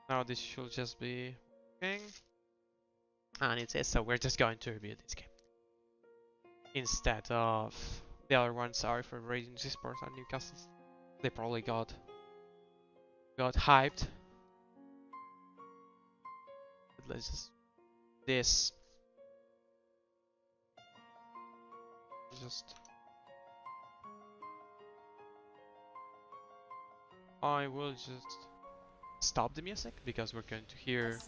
Now this should just be working. And it says so. We're just going to review this game instead of the other ones. Sorry for raising Sports and Newcastle. They probably got hyped. But let's just this just I will just stop the music because we're going to hear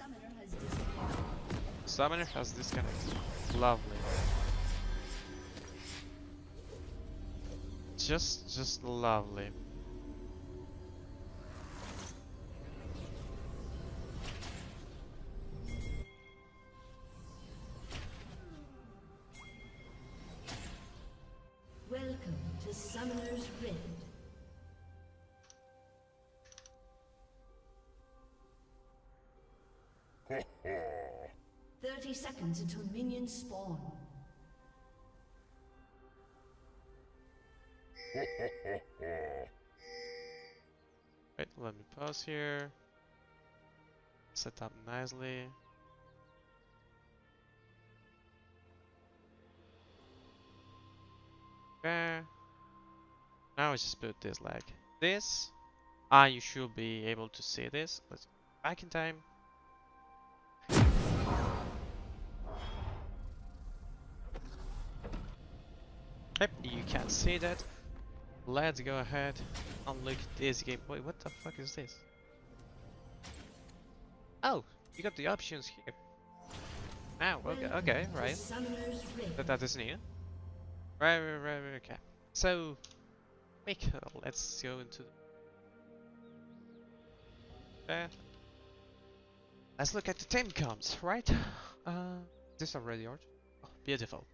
Summoner has disconnected. Lovely. Just lovely. Welcome to Summoner's Rift. 30 seconds until minions spawn. Wait, let me pause here. Set up nicely. Okay. Now I just put this like this. You should be able to see this. Let's go back in time. Yep, you can see that. Let's go ahead and look at this game. Wait, what the fuck is this? Oh, you got the options here. Oh, okay, right. That is new. Right, okay. So, let's go into let's look at the team comps, right? This already art. Oh, beautiful.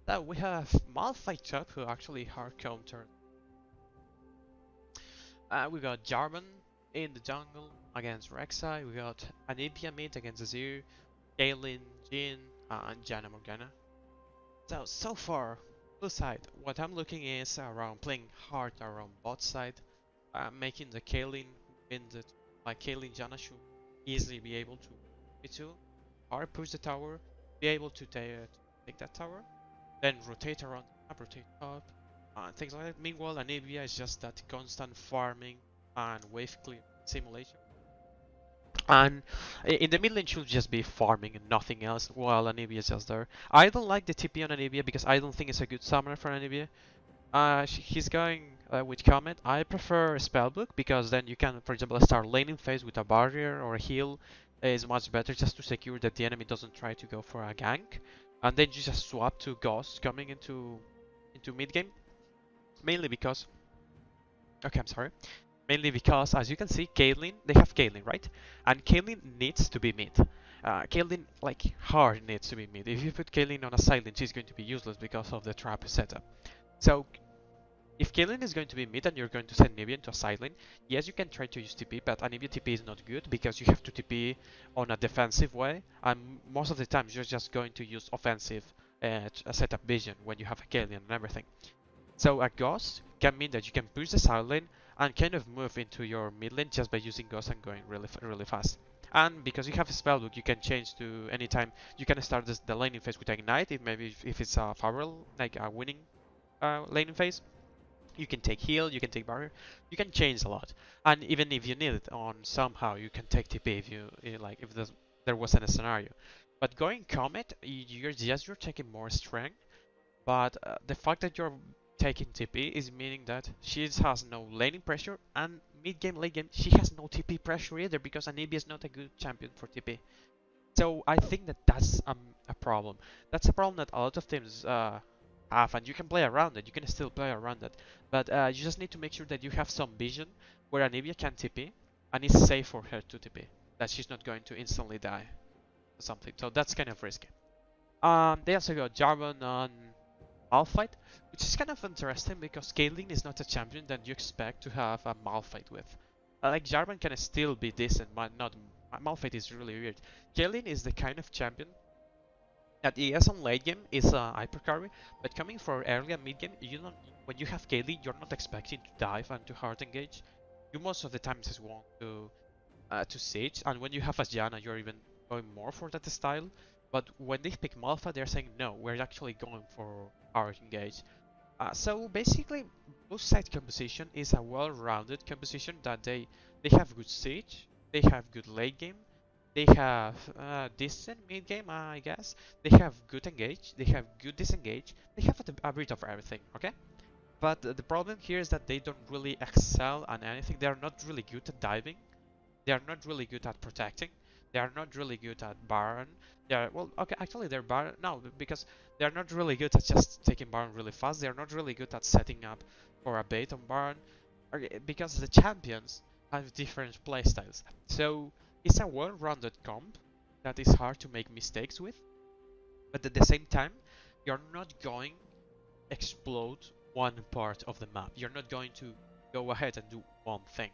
Now we have Malphite top who actually hard counter. We got Jarvan in the jungle against Rek'Sai. We got Anivia mid against Azir, Kaylin, Jhin, and Janna Morgana. So far, blue side, what I'm looking is around playing hard around bot side, making the Kaylin win the Kaylin Janna should easily be able to me2, hard push the tower, be able to take that tower, then rotate around, rotate up, things like that. Meanwhile, Anivia is just that constant farming and wave clear simulation. And in the mid lane should just be farming and nothing else while Anivia is just there. I don't like the TP on Anivia because I don't think it's a good summoner for Anivia. He's going with Comet. I prefer Spellbook because then you can, for example, start laning phase with a barrier or a heal is much better just to secure that the enemy doesn't try to go for a gank. And then you just swap to Ghost coming into mid game. Mainly because... Okay, I'm sorry. Mainly because, as you can see, Caitlyn, they have Caitlyn, right? And Caitlyn needs to be mid. Caitlyn, like, hard needs to be mid. If you put Caitlyn on a silent, she's going to be useless because of the trap setup. So, if Caitlyn is going to be mid and you're going to send Nibia into a silent, yes, you can try to use TP, but Anivia TP is not good because you have to TP on a defensive way, and most of the times you're just going to use offensive setup vision when you have a Caitlyn and everything. So a Ghost can mean that you can push the side lane and kind of move into your mid lane just by using Ghost and going really fast. And because you have a spellbook, you can change to any time. You can start the laning phase with Ignite, if it's a favorable, like a winning laning phase. You can take heal, you can take barrier, you can change a lot. And even if you need it on somehow, you can take TP if there wasn't a scenario. But going Comet, you're taking more strength, but the fact that you're taking TP is meaning that she has no laning pressure, and mid game, late game, she has no TP pressure either because Anivia is not a good champion for TP. So I think that that's a problem. That's a problem that a lot of teams have, and you can play around it. You can still play around it, but you just need to make sure that you have some vision where Anivia can TP, and it's safe for her to TP. That she's not going to instantly die or something. So that's kind of risky. They also got Jarvan on Malphite, which is kind of interesting because Caitlyn is not a champion that you expect to have a Malphite with. Like Jarvan can still be decent, but not Malphite is really weird. Caitlyn is the kind of champion that yes on late game is a hyper carry, but coming for early and mid game, when you have Caitlyn, you're not expecting to dive and to hard engage. You most of the times just want to to Siege, and when you have a Janna, you're even going more for that style. But when they pick Malphite, they're saying no, we're actually going for our engage. So basically, blue side composition is a well-rounded composition that they have good siege, they have good late game, they have decent mid game, I guess. They have good engage, they have good disengage, they have a bit of everything. Okay, but the problem here is that they don't really excel on anything. They are not really good at diving. They are not really good at protecting. They are not really good at Baron. They are, well, okay, actually they're Baron, no, because they are not really good at just taking Baron really fast. They are not really good at setting up for a bait on Baron, okay, because the champions have different playstyles. So it's a well-rounded comp that is hard to make mistakes with, but at the same time, you're not going to explode one part of the map. You're not going to go ahead and do one thing.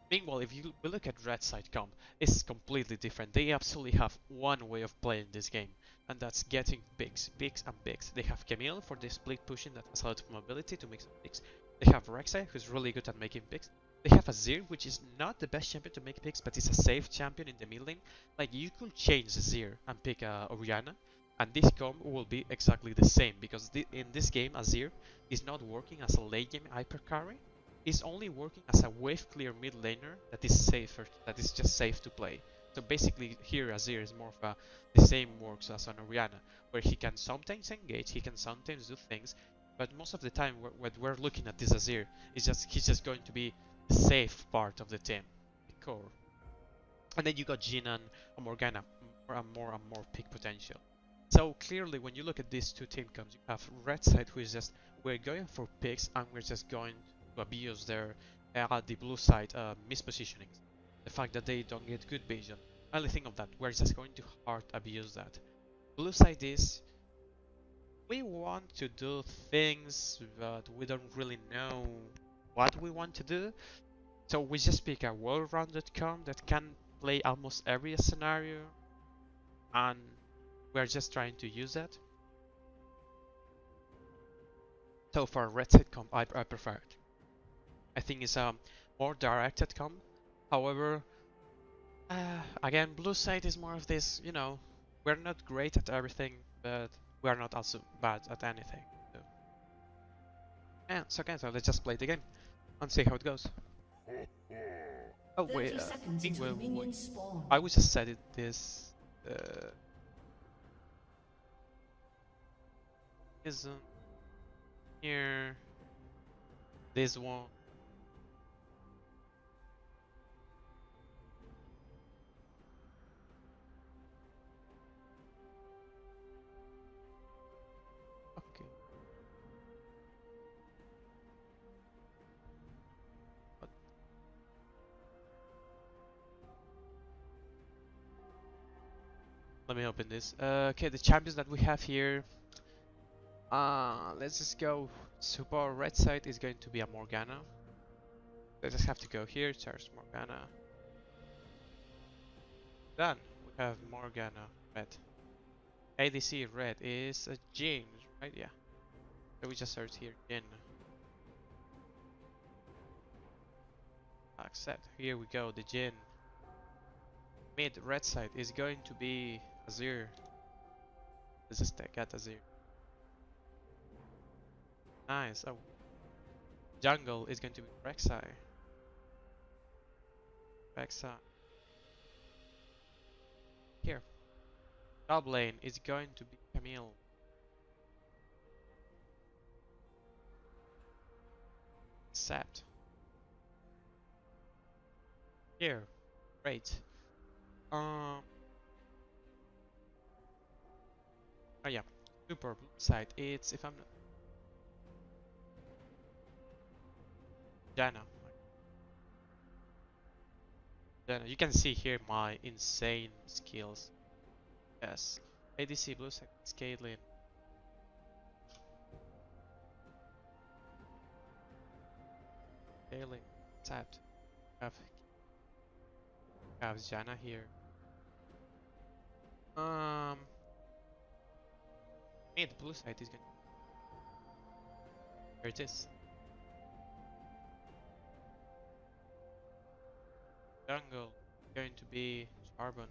Meanwhile, if you look at Red Side Comp, it's completely different. They absolutely have one way of playing this game, and that's getting picks, picks, and picks. They have Camille for the split pushing that has a lot of mobility to make some picks. They have Rek'Sai, who's really good at making picks. They have Azir, which is not the best champion to make picks, but is a safe champion in the mid lane. Like, you could change Azir and pick Orianna, and this comp will be exactly the same, because in this game, Azir is not working as a late game hyper carry, is only working as a wave clear mid laner that is safer, that is just safe to play. So basically here Azir is more of the same works as an Orianna, where he can sometimes engage, he can sometimes do things, but most of the time when we're looking at this Azir, he's just going to be the safe part of the team, the core. And then you got Jinan and Morgana, more and more peak potential. So clearly when you look at these two team comps, you have Red Side, who is just, we're going for picks and we're just going to abuse their the blue side mispositionings. The fact that they don't get good vision. Only thing of that, we're just going to hard abuse that. Blue side is, we want to do things, but we don't really know what we want to do. So we just pick a well-rounded comp that can play almost every scenario, and we're just trying to use that. So for red side comp, I prefer it. I think it's a more directed comp. However, again, blue side is more of this, you know, we're not great at everything, but we're not also bad at anything. So, yeah, so okay, so let's just play the game and see how it goes. Oh wait, 30 seconds until wait. minions spawn. I would just set it this isn't here. This one. Okay. But let me open this. Okay, the champions that we have here. Let's just go. Super red side is going to be a Morgana. Let's just have to go here. Charge Morgana. Done. We have Morgana red. ADC red is a Jin, right? Yeah. So we just search here Jin. Accept. Here we go. The Jin. Mid red side is going to be Azir. Let's just get Azir. Nice. Oh. Jungle is going to be Rek'Sai. Rek'Sai. Here. Top lane is going to be Camille. Accept. Here. Great. Oh yeah. Super blue side. It's, if I'm not, Janna. Janna. You can see here my insane skills. Yes. ADC blue side. Caitlyn. Caitlyn. Accept. Have Janna here. Mid blue side is going. Here it is. Jungle. going to be Jarvan.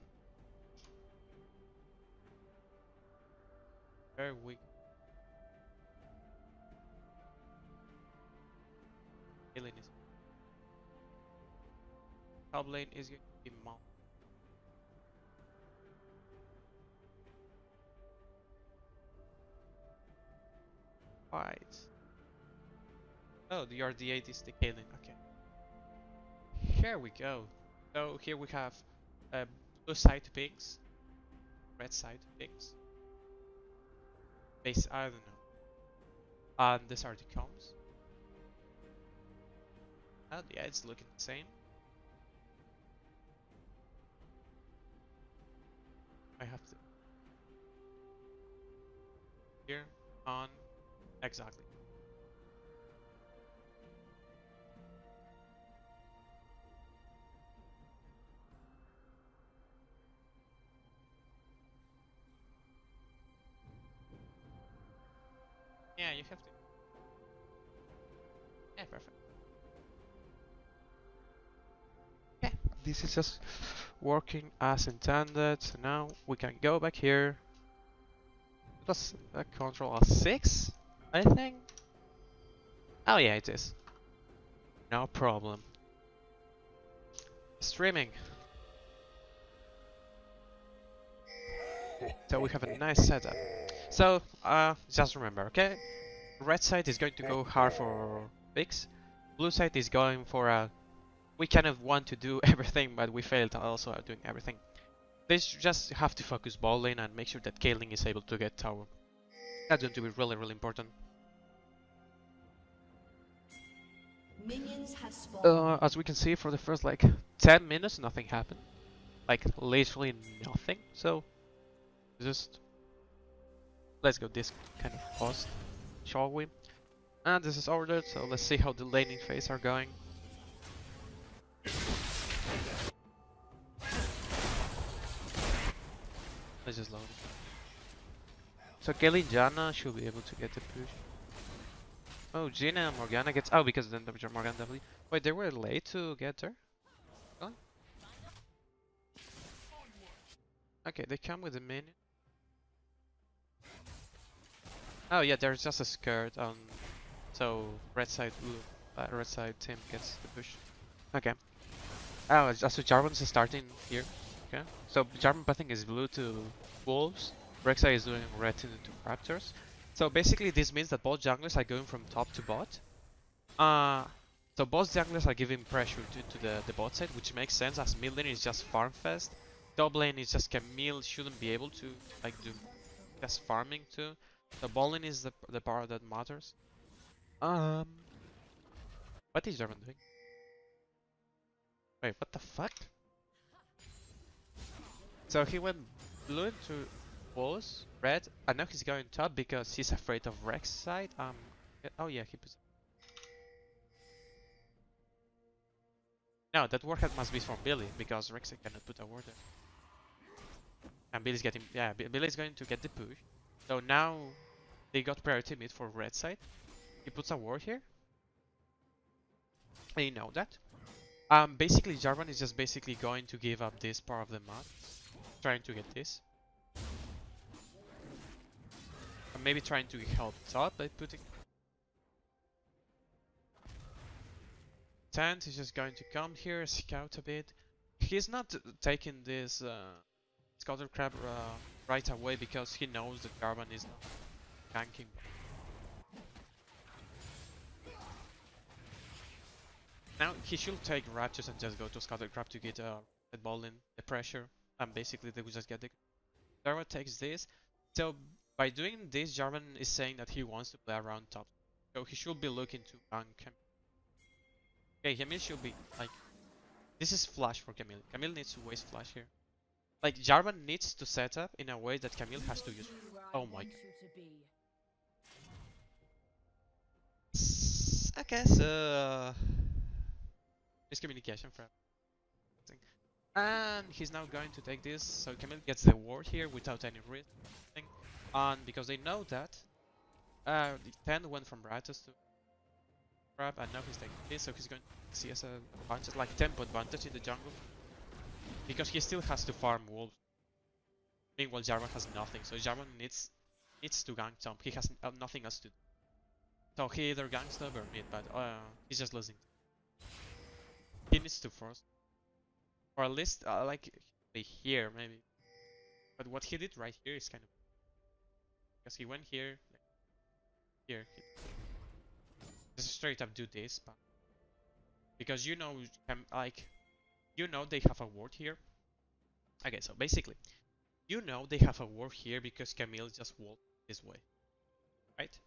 Very weak. Alien is top lane is going to be Mount. Right. Oh, the RD8 is the Kaelin. Okay. Here we go. So here we have blue side pings, red side pings. Base, I don't know. And these are the comms. And yeah, it's looking the same. I have to here on exactly. Yeah, you have to. Yeah, perfect. Yeah, this is just working as intended. So now we can go back here. It was a control of 6, I think. Oh yeah, it is. No problem. Streaming. So we have a nice setup. So, just remember, okay? Red side is going to go hard for picks. Blue side is going for a... We kind of want to do everything, but we failed also at doing everything. They just have to focus ball lane and make sure that Kaeling is able to get tower. That's going to be really, really important. Minions have spawned. As we can see, for the first like 10 minutes, nothing happened. Like literally nothing. So just let's go this kind of fast, shall we? And this is ordered, so let's see how the laning phase are going. Let's just load it. So Kelly Jana should be able to get the push. Oh, Gina and Morgana gets... Oh, because then Morgana W. Wait, they were late to get there? Really? Okay, they come with a minion. Oh yeah, there's just a skirt on... So, red side team gets the push. Okay. Oh, so Jarvan's starting here. Okay. So Jarvan pathing is blue to wolves. Rek'Sai is doing red to raptors. So basically this means that both junglers are going from top to bot. So both junglers are giving pressure to the bot side, which makes sense as mid lane is just farm fast. Top lane is just Camille shouldn't be able to like do just farming too. So bot lane is the part that matters. What is Jarvan doing? Wait, what the fuck? So he went blue into walls, red. I know he's going top because he's afraid of Rex side. Oh yeah, he puts. No, that warhead must be from Billy because Rex cannot put a ward there. And Billy's getting, yeah, Billy's going to get the push. So now they got priority mid for red side. He puts a ward here. And you know that. Basically Jarvan is just basically going to give up this part of the map, trying to get this. And maybe trying to help top by putting. Tent is just going to come here, scout a bit. He's not taking this Scouter Crab right away because he knows that Jarvan is not ganking. Now he should take Raptors and just go to Scouter Crab to get the ball in the pressure, and basically they will just get the. Jarvan takes this. So by doing this, Jarvan is saying that he wants to play around top. So he should be looking to gank him. Okay, Camille should be like. This is flash for Camille. Camille needs to waste flash here. Like Jarvan needs to set up in a way that Camille has to use. Oh my god. Okay, so miscommunication from. And he's now going to take this, so Camille gets the ward here without any risk. And because they know that, the 10 went from Ratus to Crab, and now he's taking this, so he's going to see as a advantage, like tempo advantage in the jungle. because he still has to farm wolves. Meanwhile, Jarvan has nothing, so Jarvan needs to gank jump. He has nothing else to do. So he either ganks top or mid, but he's just losing. He needs to force, or at least like here maybe. But what he did right here is kind of because he went here, like here. Just straight up do this, but because like they have a ward here. Okay, so basically, they have a ward here because Camille just walked this way, right?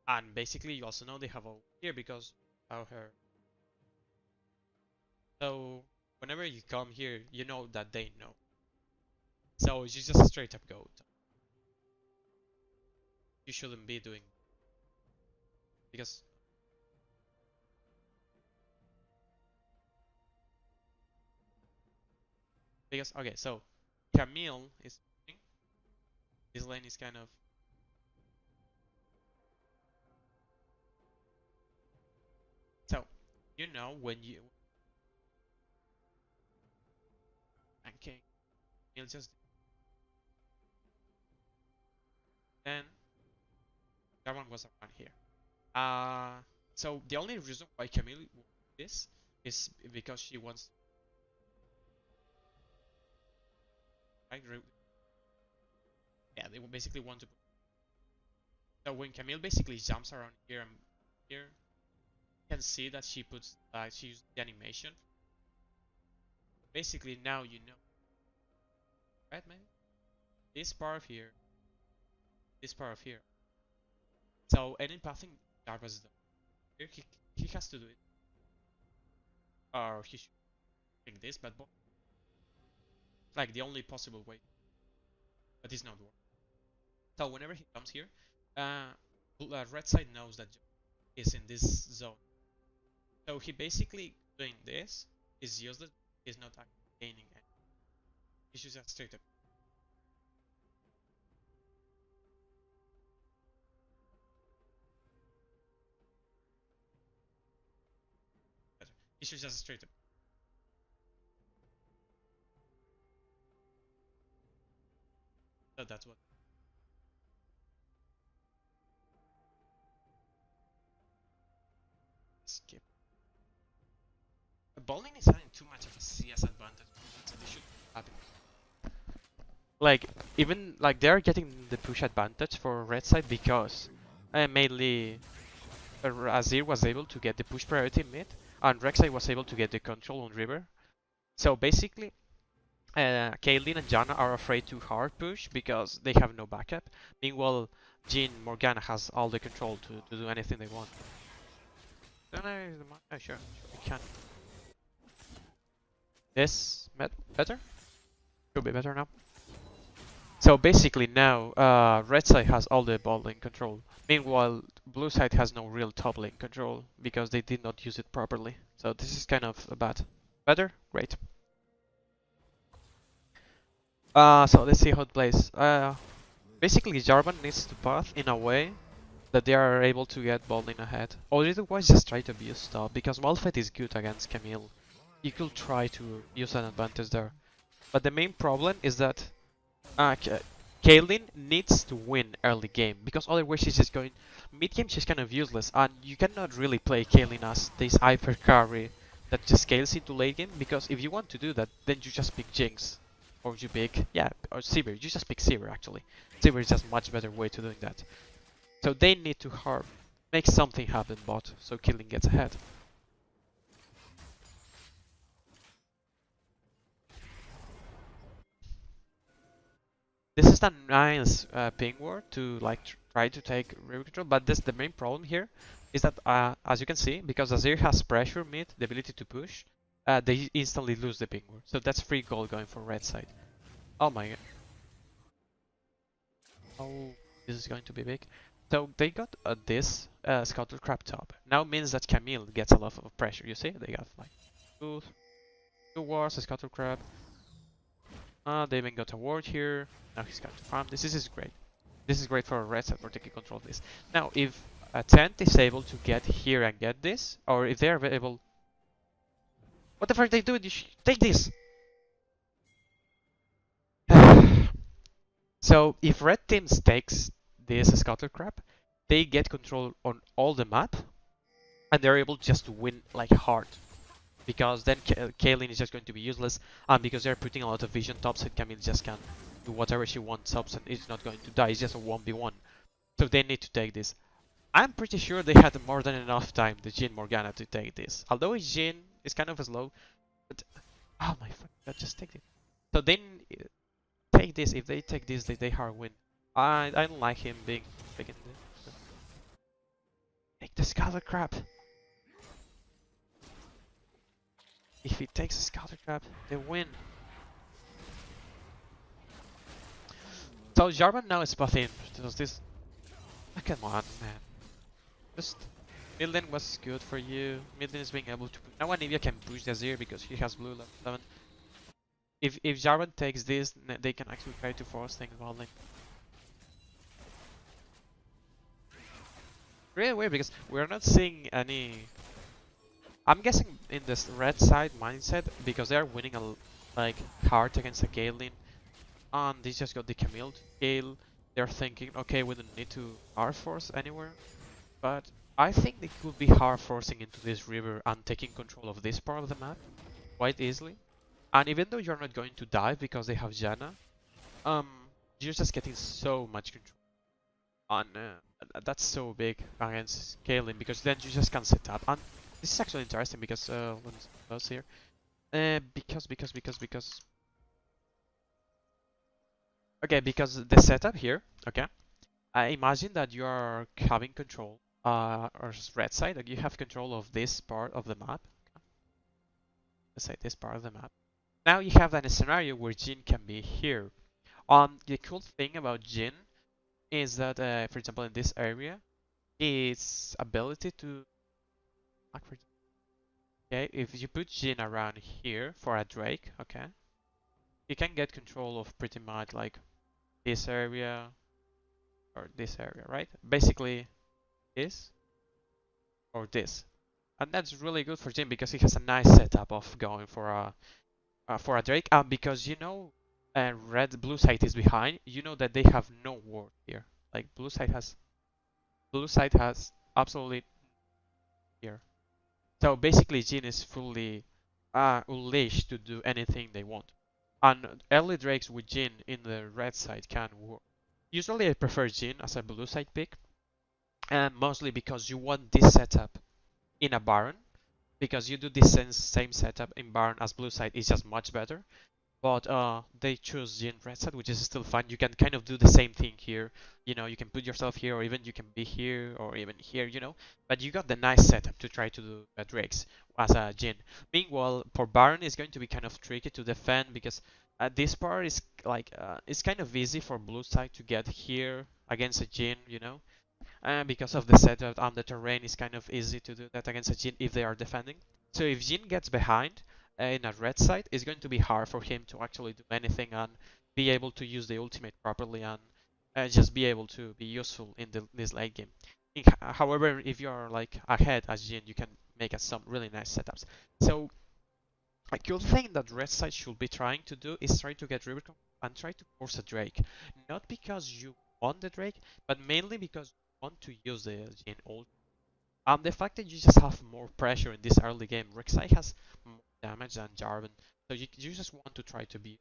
And basically, you also know they have a ward here because of her. So whenever you come here, you know that they know. So you just straight up go. You shouldn't be doing because okay, so Camille is this lane is kind of so when you okay, Camille just then that one was around here. So the only reason why Camille this is because she wants right. Yeah, they basically want to. So when Camille basically jumps around here and here, you can see that she puts she used the animation. Basically now you know, right, man? This part of here, this part of here. So any pathing Jarvis does here, he has to do it, or he should think this, but like the only possible way, but it's not working. So whenever he comes here, red side knows that is in this zone. So he basically doing this is useless. He's not actually gaining any. He should just straight up. He should just straight up. So that's what. Skip. Bowling is having too much of a CS advantage, so they should happen. Like even like they're getting the push advantage for red side because mainly Azir was able to get the push priority mid and Rek'Sai was able to get the control on river. So basically Caitlyn and Janna are afraid to hard push because they have no backup. Meanwhile Jhin Morgana has all the control to do anything they want. Sure, we can. This better? Should be better now. So basically now, red side has all the bot lane control. Meanwhile, blue side has no real top lane control because they did not use it properly. So this is kind of bad. Better? Great. So let's see how it plays. Basically Jarvan needs to path in a way that they are able to get bot lane ahead. Or otherwise just try to abuse top, because Malphite is good against Camille. You could try to use an advantage there. But the main problem is that Caitlyn needs to win early game, because otherwise she's just going mid game. She's kind of useless, and you cannot really play Caitlyn as this hyper carry that just scales into late game. Because if you want to do that, then you just pick Jinx, or you pick or Sivir. You just pick Sivir actually. Sivir is just much better way to doing that. So they need to make something happen bot, so Caitlyn gets ahead. This is a nice ping ward to like try to take river control, but the main problem here is that as you can see, because Azir has pressure mid, the ability to push, they instantly lose the ping ward. So that's free gold going for red side. Oh my god. Oh, this is going to be big. So they got this Scuttle Crab top. Now means that Camille gets a lot of pressure. You see, they got like two wards, a Scuttle Crab. They even got a ward here. Now he's got to farm. This is great. This is great for a red side for taking control of this. Now, if a Tent is able to get here and get this, or if they're able... What the fuck are they doing? You take this! So if red team takes this Scuttle Crab, they get control on all the map, and they're able just to win like hard. Because then Kaylin is just going to be useless, and because they're putting a lot of vision tops, and Camille just can do whatever she wants tops, and it's not going to die. It's just a 1v1. So they need to take this. I'm pretty sure they had more than enough time, the Jhin Morgana, to take this. Although Jhin is kind of slow, but oh my fucking god, just take it. So then take this. If they take this, they hard win. I don't like him being big in this. Take the Scarlet Crab. If he takes a Scarlet Crab, they win. So Jarvan now is buffing. Does this? Oh, come on, man. Just Midland was good for you. Midland is being able to. Now Anivia can push the Azir because he has blue level 7. If Jarvan takes this, they can actually try to force things bot lane. Really weird because we're not seeing any. I'm guessing in this red side mindset because they are winning like hard against a Galen, and they just got the Camille to Gale. They're thinking, okay, we don't need to hard force anywhere, but I think they could be hard forcing into this river and taking control of this part of the map quite easily. And even though you're not going to die because they have Janna, you're just getting so much control. And that's so big against Kaelin because then you just can set up. And this is actually interesting because let's close here. Because okay, because the setup here, okay. I imagine that you are having control, or red side, like you have control of this part of the map. Okay. Let's say this part of the map. Now you have that scenario where Jhin can be here. The cool thing about Jhin is that, for example, in this area, its ability to. Okay, if you put Jhin around here for a Drake, okay, you can get control of pretty much like this area or this area, right? Basically, this or this, and that's really good for Jhin because he has a nice setup of going for a Drake. And because you know, red blue side is behind, you know that they have no ward here. Like blue side has absolutely here. So basically, Jhin is fully unleashed to do anything they want. And early Drakes with Jhin in the red side can work. Usually I prefer Jhin as a blue side pick, and mostly because you want this setup in a Baron, because you do this same setup in Baron as blue side is just much better. But they choose Jhin red side, which is still fine. You can kind of do the same thing here. You know, you can put yourself here, or even you can be here, or even here. You know, but you got the nice setup to try to do Drakes as a Jhin. Meanwhile, for Baron is going to be kind of tricky to defend because this part is like it's kind of easy for blue side to get here against a Jhin. You know, because of the setup and the terrain is kind of easy to do that against a Jhin if they are defending. So if Jhin gets behind in a red side, it's going to be hard for him to actually do anything and be able to use the ultimate properly and just be able to be useful in this late game. However, if you are like ahead as Jhin, you can make some really nice setups. So a cool thing that red side should be trying to do is try to get Rubicon and try to force a Drake. Not because you want the Drake, but mainly because you want to use the Jhin ult. The fact that you just have more pressure in this early game, Rek'Sai has more damage than Jarvan, so you just want to try to be.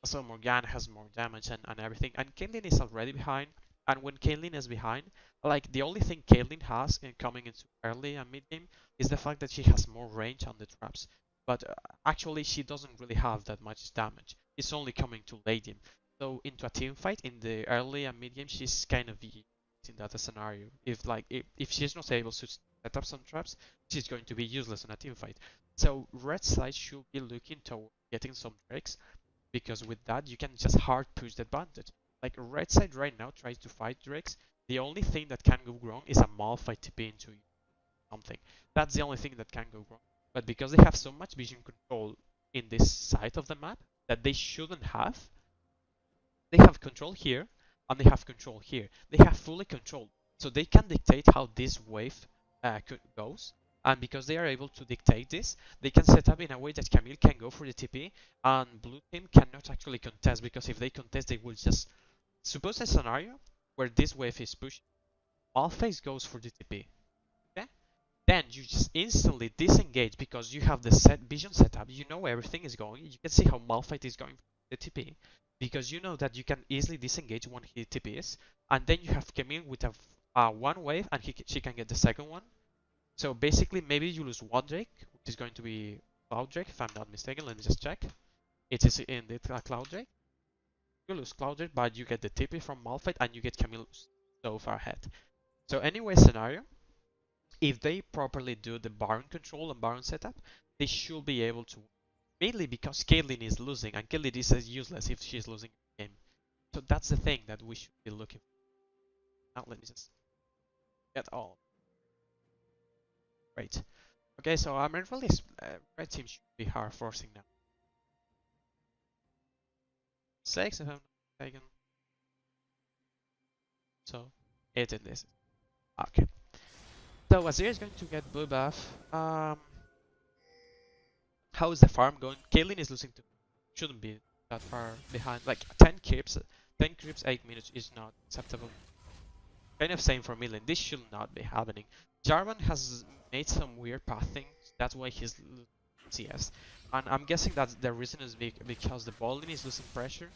So Morgana has more damage and everything, and Caitlyn is already behind. And when Caitlyn is behind, like the only thing Caitlyn has in coming into early and mid game is the fact that she has more range on the traps. But actually, she doesn't really have that much damage. It's only coming to late game. So into a team fight in the early and mid game, she's kind of in that scenario. If she's not able to set up some traps, she's going to be useless in a team fight. So red side should be looking toward getting some tricks because with that you can just hard push the advantage. Like red side right now tries to fight Drakes. The only thing that can go wrong is a Malphite TP into something. That's the only thing that can go wrong. But because they have so much vision control in this side of the map that they shouldn't have, they have control here and they have control here. They have fully control. So they can dictate how this wave goes. And because they are able to dictate this, they can set up in a way that Camille can go for the TP and blue team cannot actually contest because if they contest, they will just suppose a scenario where this wave is pushed, Malphite goes for the TP. Okay? Then you just instantly disengage because you have the vision setup. You know everything is going. You can see how Malphite is going for the TP because you know that you can easily disengage when he TPs, and then you have Camille with a one wave, and she can get the second one. So basically, maybe you lose one Drake, which is going to be Cloud Drake, if I'm not mistaken. Let me just check. It is indeed a Cloud Drake. You lose Cloud Drake, but you get the TP from Malphite, and you get Camille so far ahead. So anyway, scenario, if they properly do the Baron control and Baron setup, they should be able to win. Mainly because Caitlyn is losing, and Caitlyn is useless if she's losing the game. So that's the thing that we should be looking for. Now let me just get all. Great. Okay, so I'm really red team should be hard forcing now. 6 if I'm not mistaken. So 8 in this. Okay. So Azir is going to get blue buff. How is the farm going? Kaylin is losing to shouldn't be that far behind. Like 10 creeps 8 minutes is not acceptable. Kind of same for Milan. This should not be happening. Jarvan has made some weird pathing. That's why he's CS. And I'm guessing that the reason is because the ball lane is losing pressure.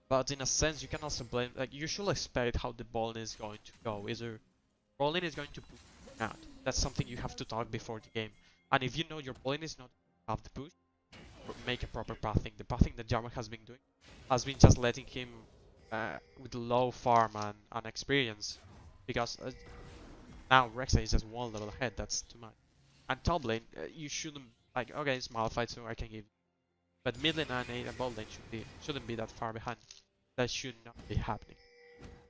But in a sense, you can also blame. Like you should expect how the ball lane is going to go. Either ball lane is going to push out. That's something you have to talk before the game. And if you know your ball lane is not have the push, make a proper pathing. The pathing that Jarvan has been doing has been just letting him with low farm and experience. Because now Rek'Sai is just one level ahead, that's too much. And top lane, you shouldn't, like, okay, it's Malphite, so I can give. But mid lane and bot lane shouldn't be that far behind. That should not be happening.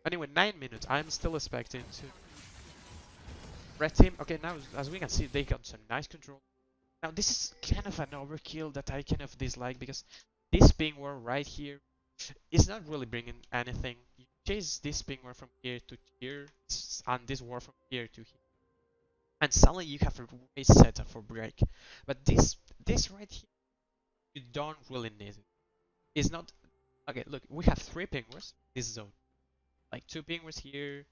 Anyway, 9 minutes, I'm still expecting to. Red team, okay, now as we can see, they got some nice control. Now this is kind of an overkill that I kind of dislike because this ping war right here is not really bringing anything. You chase this ping war from here to here, and this war from here to here, and suddenly you have a great setup for break. But this right here, you don't really need it. It's not okay. Look, we have 3 ping wars in this zone, like 2 ping wars here.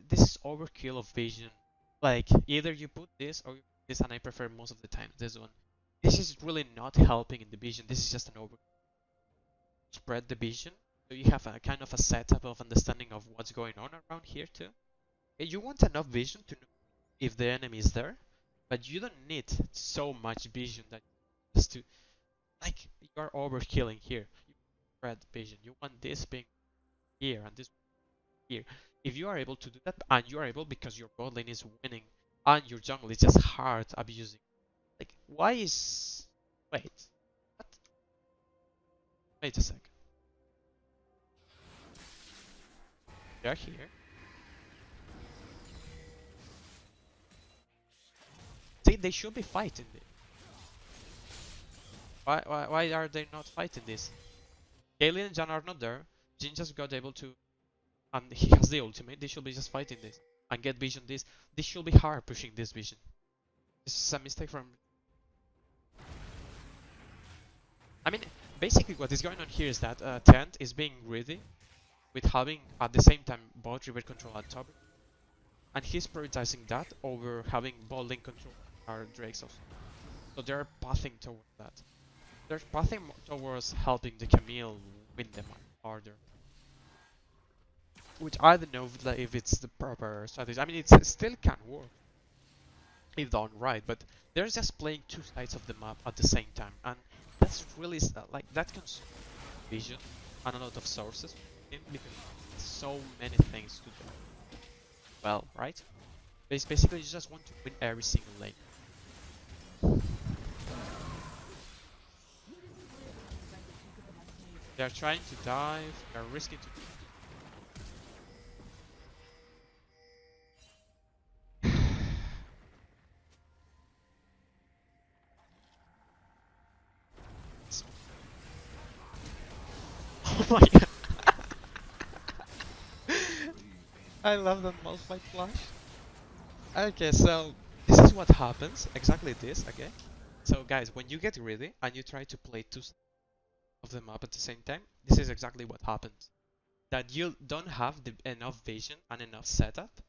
This is overkill of vision. Like either you put this or you put this, and I prefer most of the time this one. This is really not helping in the vision. This is just an over spread the vision, so you have a kind of a setup of understanding of what's going on around here too. You want enough vision to know if the enemy is there, but you don't need so much vision that just to like you are overkilling here. You spread vision. You want this being here and this here. If you are able to do that, and you are able because your bot lane is winning and your jungle is just hard abusing. Like why is wait what? Wait a sec. They're here. See, they should be fighting this. Why are they not fighting this? Kaylin and Jan are not there. Jin just got able to, and he has the ultimate. They should be just fighting this and get vision this. This should be hard pushing this vision. This is a mistake from. I mean, basically what is going on here is that Tent is being greedy with having at the same time bot river control at top, and he's prioritizing that over having bot lane control our Drakes also. So they're pathing towards that. They're pathing towards helping the Camille win the match harder. Which I don't know if it's the proper strategy. I mean, it still can work if done right, but they're just playing 2 sides of the map at the same time, and that's really like that consumes vision and a lot of sources because so many things to do. Well, right? Basically, you just want to win every single lane. They're trying to dive, they're risking to. Oh my god. I love that Malphite flash. Okay, so this is what happens. Exactly this, okay? So guys, when you get greedy and you try to play 2 sides of the map at the same time, this is exactly what happens. that you don't have enough vision and enough setup to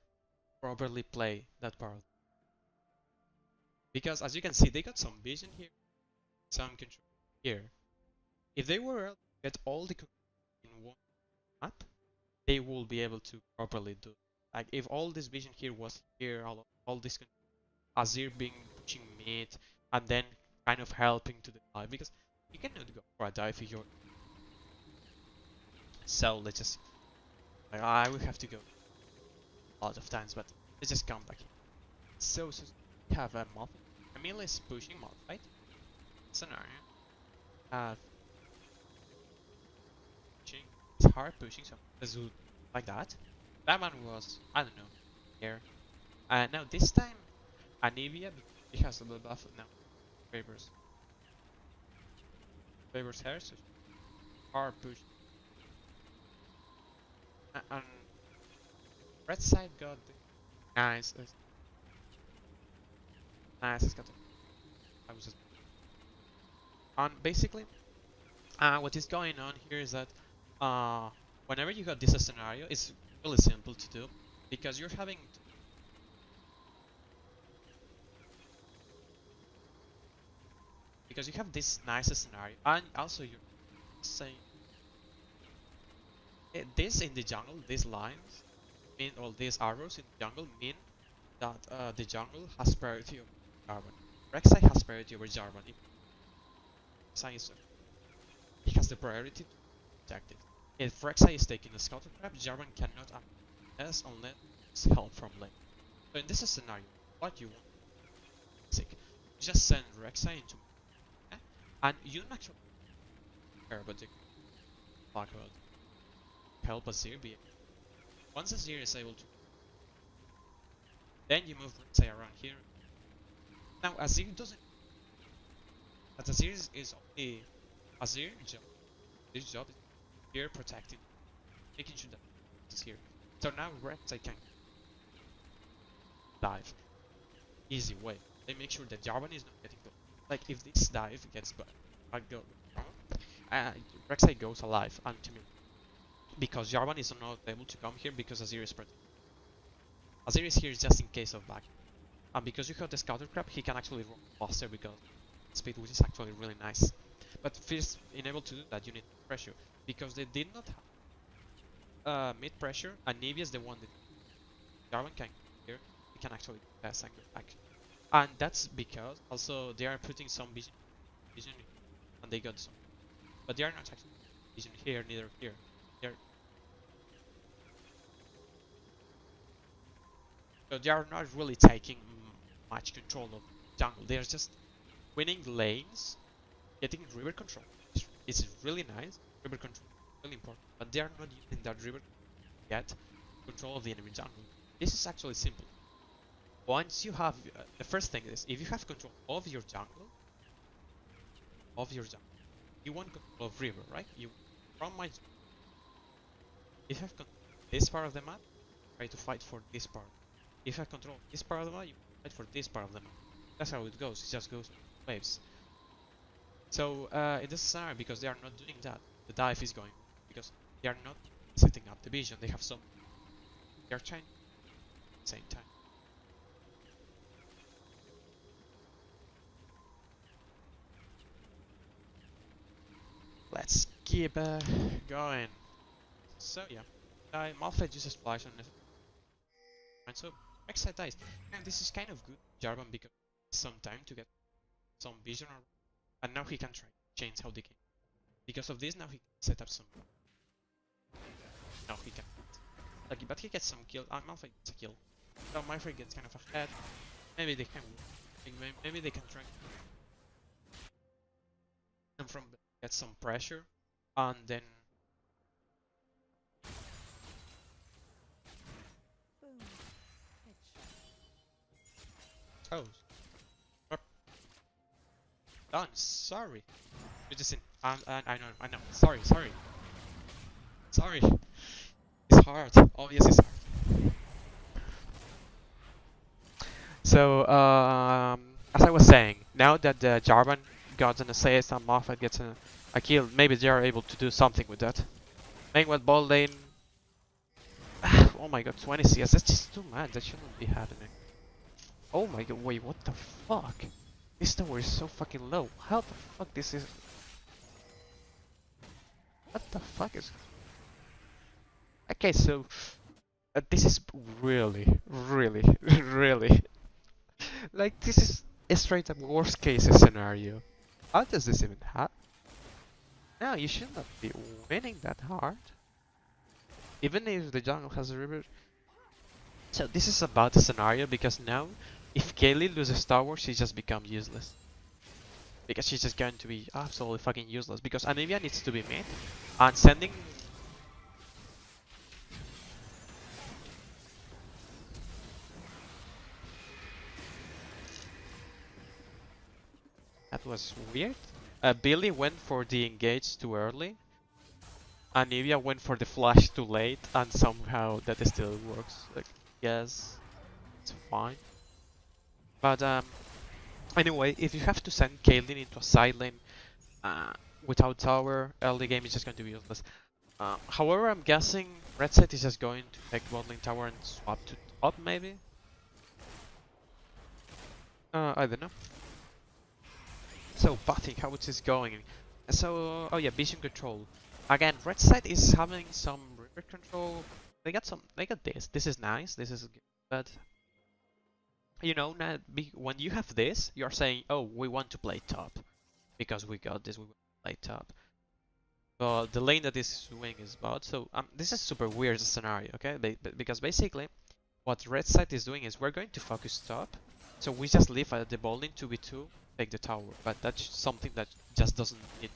properly play that part. Because as you can see, they got some vision here, some control here. If they were able to get all the control in one map, they will be able to properly do. Like if all this vision here was here, all this Azir being pushing mid and then kind of helping to the dive, because you cannot go for a dive if you're so let's just like I will have to go a lot of times, but let's just come back here. So we have a Malphite. Camille is pushing Malphite. Scenario. Pushing. It's hard pushing, so Azul like that. That one was, I don't know, here. Now this time, Anivia, he has a little buff now. Favors her, so hard push. And red side got the nice. Nice, it's got the. I was just. And basically, what is going on here is that whenever you got this scenario, it's really simple to do because you're having because you have this nice scenario, and also you're saying this in the jungle, these lines mean, or these arrows in the jungle mean that the jungle has priority over Jarvan. Rek'Sai has priority over Jarvan. He has the priority to protect it. If Rek'Sai is taking a scouter trap, Jarvan cannot unless help from lane. So in this scenario, what you want is just send Rek'Sai into and you don't actually care about the talk about help Azir be. Once Azir is able to, then you move Rek'Sai around here. Now Azir doesn't. But Azir is only Azir job. His job is here protecting, making sure that it's here. So now Rek'Sai can dive. Easy way. They make sure that Jarvan is not getting killed. Like if this dive gets Rek'Sai goes alive ultimately. Because Jarvan is not able to come here because Azir is protected. Azir is here just in case of back. And because you have the scouter crab, he can actually run faster because speed, which is actually really nice. But first, in able to do that, you need pressure. Because they did not have mid pressure, and Navy is the one that Jarvan can here. He can actually pass and go back. And that's because also they are putting some vision and they got some. But they are not actually vision here, neither here. So they are not really taking much control of jungle. They are just winning lanes, getting river control. It's really nice. River control is really important, but they are not using that river to get control of the enemy jungle. This is actually simple. Once you have the first thing is if you have control of your jungle, you want control of river, right? You from my if you have control of this part of the map, try to fight for this part. If I control this part of the map, you fight for this part of the map. That's how it goes. It just goes waves. So in this scenario, because they are not doing that, the dive is going because they are not setting up the vision. They have some. They are trying at the same time. Let's keep going. So yeah, Malphite uses flash on it. And so Rek'Sai dies. And this is kind of good Jarvan because some time to get some vision and now he can try to change how they can. Because of this now he can set up some. No, he can't. Like, but he gets some kill. Malphite gets a kill. So Malphite gets kind of ahead. Maybe they can. Maybe they can try. And from get some pressure, and then. Oh. Done. Sorry. You just I know. Sorry. It's hard. Obviously it's hard. So, as I was saying, now that the Jarvan got an assist and Malphite gets a kill, maybe they are able to do something with that. Meanwhile, bot lane, Oh my god, 20 CS. That's just too much. That shouldn't be happening. Oh my god, wait, what the fuck? This tower is so fucking low. How the fuck this is... What the fuck is... Okay, so... this is really, really, really... Like, this is a straight up worst case scenario. How does this even happen? No, you should not be winning that hard. Even if the jungle has a river. So this is about the scenario because now, if Kaylee loses tower, she just becomes useless. Because she's just going to be absolutely fucking useless. Because Anivia needs to be mid, and sending... That was weird. Billy went for the engage too early. Anivia went for the flash too late, and somehow that still works. Like, yes, it's fine. But anyway, if you have to send Caitlyn into a side lane without tower, early game is just going to be useless. However, I'm guessing red side is just going to take bot lane tower and swap to top, maybe? I don't know. So, Botting, how is this going? So, oh yeah, vision control. Again, red side is having some river control. They got this. This is nice. This is good. But you know, when you have this, you're saying, oh, we want to play top because we got this. We want to play top. But the lane that is swing is bot. So this is super weird scenario. Okay, because basically, what red side is doing is we're going to focus top. So we just leave the ball in 2v2, take the tower. But that's something that just doesn't need.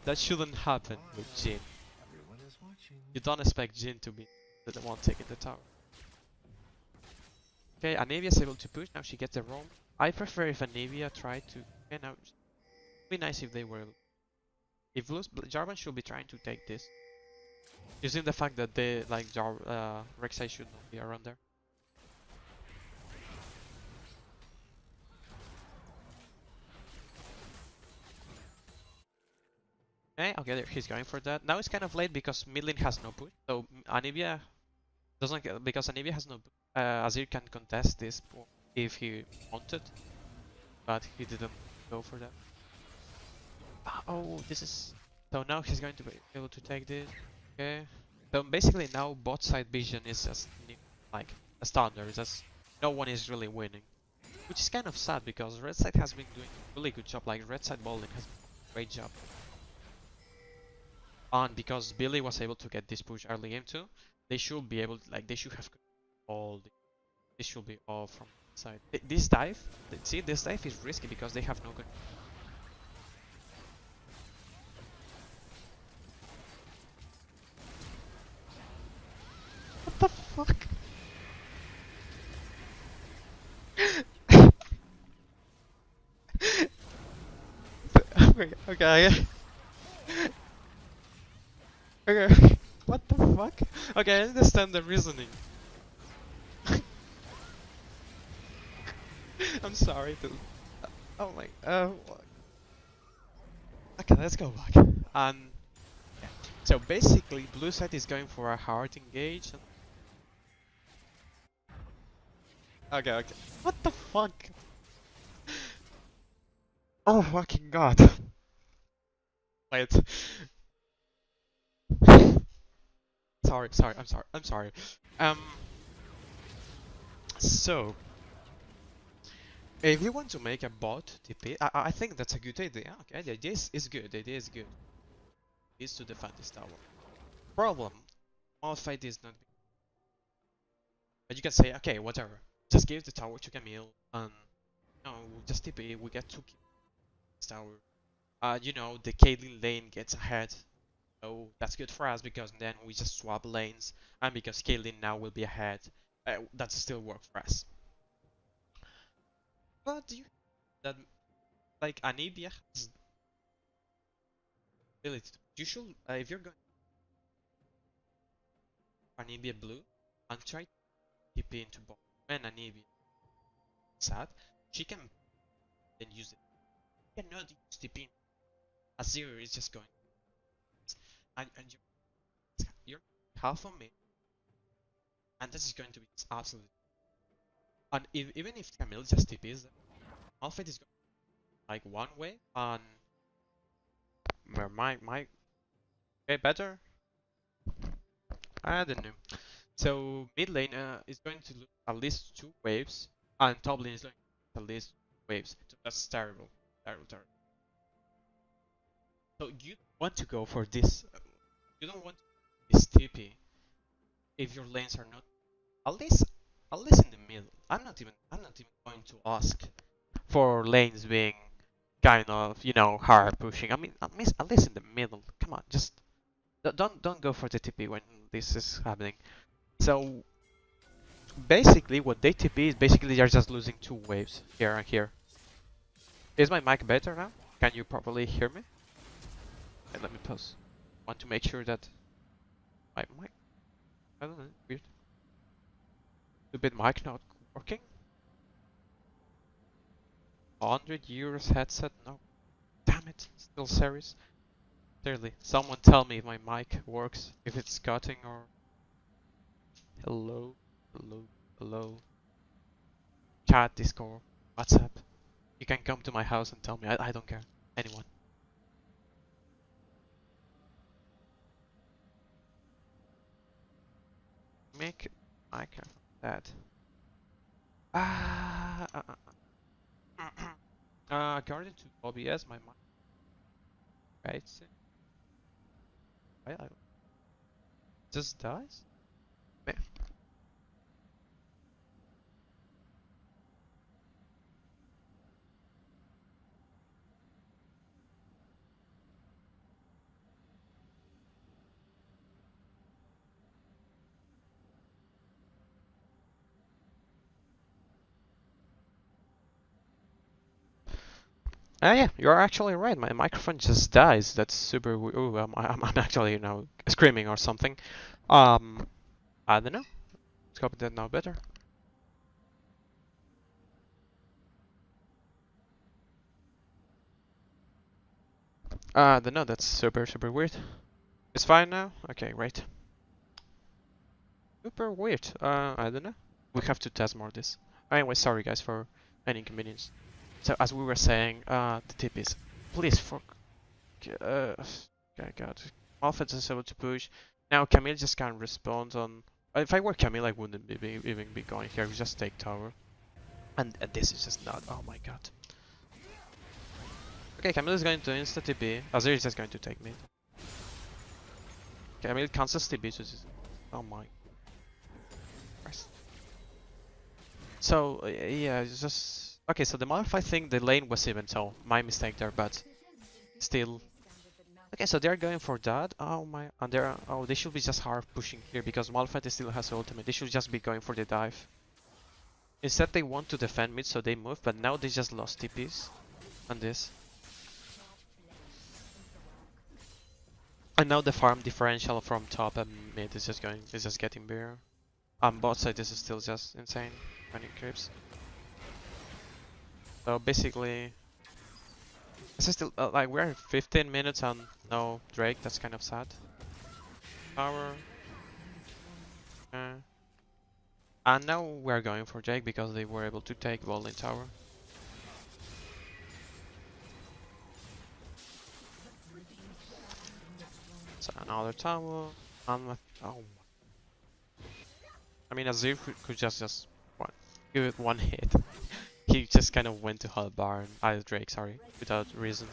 That shouldn't happen with Jhin. You don't expect Jhin to be the one taking the tower. Okay, Anivia is able to push. Now she gets the roam. I prefer if Anivia tried to. Okay, now it'd be nice if they were. If Jarvan should be trying to take this, using the fact that they like Rek'Sai should not be around there. Okay, there, he's going for that. Now it's kind of late because mid lane has no push, so Anivia doesn't get, because Anivia has no push. Azir can contest this if he wanted, but he didn't go for that. Oh, this is... So now he's going to be able to take this. Okay. So basically now bot side vision is just like a standard. Just no one is really winning, which is kind of sad because red side has been doing a really good job. Like red side bowling has been a great job. And because Billy was able to get this push early game too, they should be able to, like, they should have all the, this should be all from side. This dive, see, this dive is risky because they have no good. What the fuck? Okay. Okay. What the fuck? Okay, I understand the reasoning. I'm sorry to. Oh my. Okay, let's go back. Yeah. So basically, blue side is going for a hard engage. Okay. What the fuck? Oh fucking god. Wait. I'm sorry. Um. So, if you want to make a bot TP, I think that's a good idea. Okay, the idea is good. The idea is good. Is to defend this tower. Problem, Malphite is not. But you can say, okay, whatever. Just give the tower to Camille, and no, just TP. We get 2 kills this tower. You know, the Caitlyn lane gets ahead. So that's good for us because then we just swap lanes, and because Caitlyn now will be ahead, that still works for us. But you that like Anivia has ability to, you should if you're going Anivia blue and try to TP into bot when Anivia is sad, she can then use it. You cannot use TP. Azir is just going, and you're half on me. And this is going to be absolutely. And even if Camille just TPs, Malphite is going like one way, and where my okay better. I don't know. So mid lane is going to lose at least 2 waves, and top lane is going to lose at least 2 waves. So that's terrible, terrible, terrible. So you don't want to go for this. You don't want this TP if your lanes are not at least in the middle. I'm not even going to ask for lanes being kind of hard pushing. I mean at least in the middle. Come on, just don't go for the TP when this is happening. So basically, what they TP is basically they're just losing 2 waves here and here. Is my mic better now? Can you properly hear me? And let me pause. Want to make sure that my mic. I don't know. Weird. Stupid mic not working. 100 euros headset? No. Damn it. Still serious. Seriously. Someone tell me if my mic works. If it's cutting or. Hello. Hello. Hello. Chat, Discord, WhatsApp. You can come to my house and tell me. I don't care. Anyone. Make microphone that. According to OBS, my mic. Right? I just dies? Meh. Yeah, you're actually right. My microphone just dies. That's super. Ooh, I'm actually screaming or something. I don't know. Let's hope that now better. I don't know. That's super weird. It's fine now. Okay, great. Super weird. I don't know. We have to test more of this. Anyway, sorry guys for any inconvenience. So as we were saying, the tip is please okay, God. Malphite is able to push. Now Camille just can't respond on. If I were Camille, I wouldn't even be going here. We just take tower, and this is just not. Oh my God. Okay, Camille is going to insta TP. Azir is just going to take mid. Camille cancels TP, so just. Oh my. Christ. So yeah, it's just okay. So the Malphite thing, the lane was even, so my mistake there, but still. Okay, so they're going for that. Oh my, and they should be just hard pushing here because Malphite still has ultimate. They should just be going for the dive. Instead, they want to defend mid, so they move, but now they just lost TPs on this. And now the farm differential from top and mid is just getting bigger. On bot side, this is still just insane when it creeps. So basically, this is still like we're 15 minutes and no Drake. That's kind of sad. Tower. And now we're going for Drake because they were able to take ball in tower. So another tower. Oh. I mean, Azir could just give it one hit. He just kind of went to Halbar and Drake, sorry, without reason.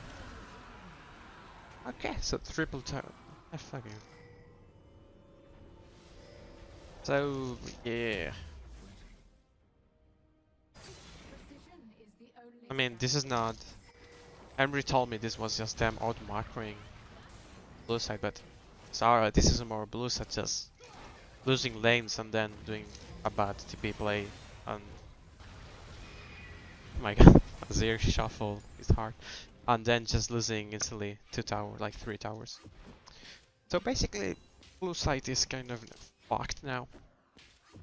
Okay, so triple tower. Fuck you. So yeah. I mean, this is not. Emery told me this was just them out macroing blue side, but sorry, this is more blue side just losing lanes and then doing a bad TP play. And oh my God, Azir shuffle is hard, and then just losing instantly 3 towers. So basically, blue side is kind of fucked now.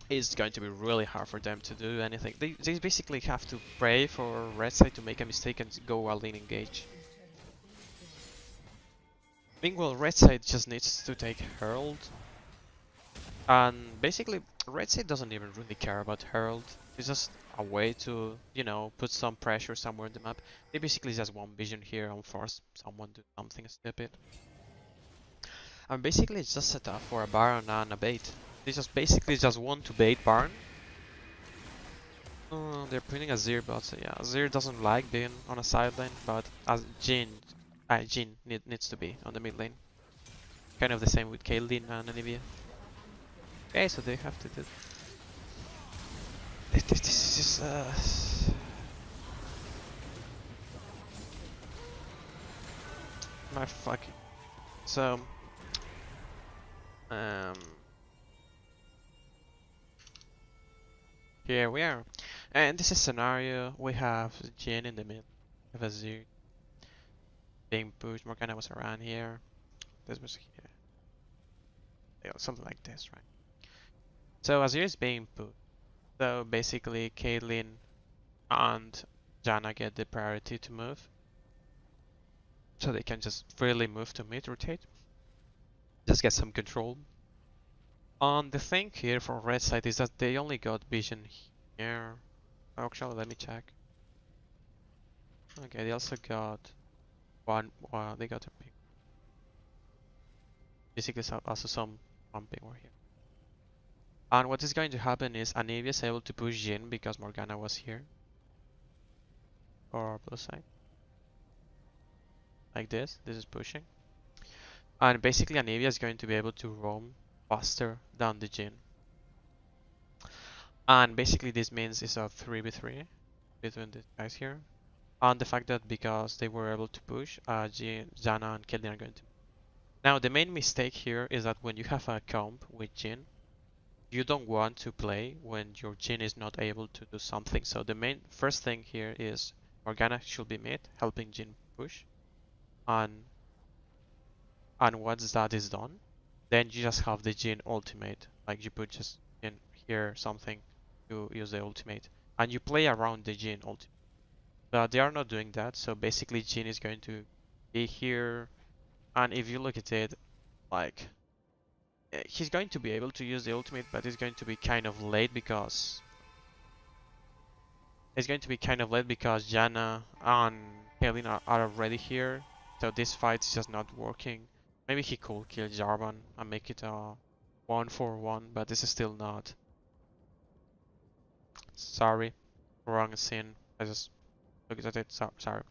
It's going to be really hard for them to do anything. They basically have to pray for red side to make a mistake and go all in engage. Meanwhile, red side just needs to take Herald. And basically, Red Side doesn't even really care about Herald. It's just a way to, you know, put some pressure somewhere in the map. They basically just one vision here and force someone to do something stupid. And basically it's just set up for a Baron and a bait. They just basically just want to bait Baron. They're putting a Zir, but yeah, Zir doesn't like being on a side lane, but as Jhin needs to be on the mid lane. Kind of the same with Kaelin and Anivia. Okay, so they have to do. This is just my fucking. So um here we are, and this is scenario. We have Jhin in the mid, we have Azir being pushed. Morgana was around here. This was here. Yeah, something like this, right? So Azir is being pushed. So basically, Caitlyn and Janna get the priority to move, so they can just freely move to mid rotate, just get some control. The thing here for red side is that they only got vision here. Actually, let me check. Okay, they also got one. They got a ping. Basically, also some one ping over here. And what is going to happen is Anivia is able to push Jhin because Morgana was here. Or blue side. Like this. This is pushing. And basically Anivia is going to be able to roam faster than the Jhin. And basically this means it's a 3v3 between these guys here. And the fact that because they were able to push, Janna and Caitlyn are going to. Now the main mistake here is that when you have a comp with Jhin, you don't want to play when your Jhin is not able to do something. So the main first thing here is Morgana should be mid, helping Jhin push. And once that is done, then you just have the Jhin ultimate. Like you put just in here something to use the ultimate. And you play around the Jhin ultimate. But they are not doing that, so basically Jhin is going to be here. And if you look at it, like he's going to be able to use the ultimate, but it's going to be kind of late because Janna and Kaelin are already here. So this fight is just not working. Maybe he could kill Jarvan and make it a 1-for-1, but this is still not. Sorry, wrong scene. I just looked at it. Sorry.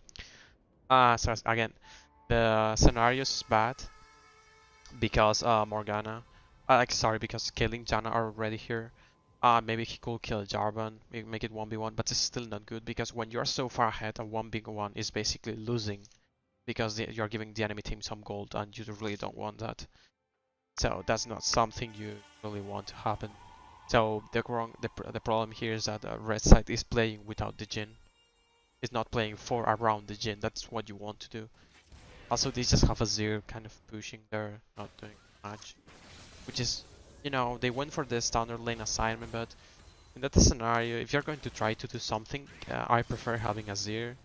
So again, the scenario is bad because Morgana, because killing Janna are already here. Maybe he could kill Jarvan, make it 1v1, but it's still not good because when you're so far ahead, a 1v1 is basically losing because you're giving the enemy team some gold and you really don't want that. So that's not something you really want to happen. So the problem here is that red side is playing without the Jhin. It's not playing for around the Jhin. That's what you want to do. Also, they just have a zero kind of pushing there, not doing much. Which is, you know, they went for the standard lane assignment, but in that scenario, if you're going to try to do something, I prefer having Azir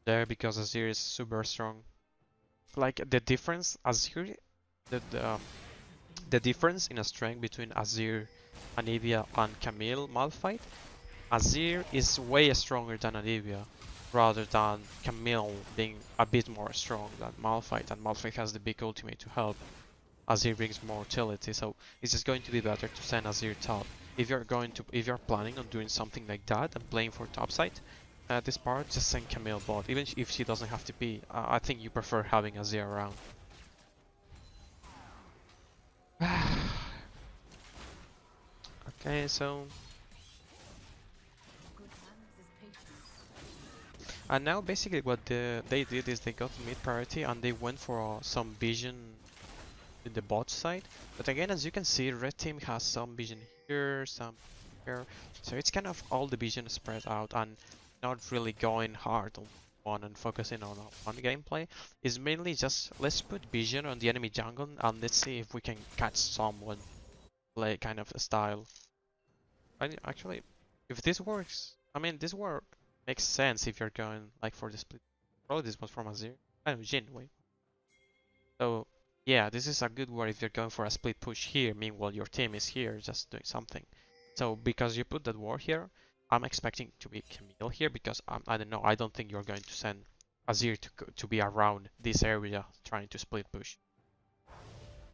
there because Azir is super strong. Like the difference, Azir, the difference in a strength between Azir, Anivia, and Camille Malphite, Azir is way stronger than Anivia, rather than Camille being a bit more strong than Malphite, and Malphite has the big ultimate to help. Azir brings more utility, so it's just going to be better to send Azir top. If you're planning on doing something like that and playing for topside, this part, just send Camille bot. Even if she doesn't have to be, I think you prefer having Azir around. Okay, so and now basically what they did is they got mid priority and they went for some vision in the bot side. But again, as you can see, red team has some vision here, some here. So it's kind of all the vision spread out and not really going hard on one and focusing on one gameplay. It's mainly just let's put vision on the enemy jungle and let's see if we can catch someone play kind of a style. Actually, if this works, I mean this work makes sense if you're going like for the split. Probably this was from Azir. Oh, Jhin, wait. So Yeah, this is a good word if you're going for a split push here, meanwhile your team is here just doing something. So because you put that ward here, I'm expecting to be Camille here because I don't know, I don't think you're going to send Azir to be around this area trying to split push.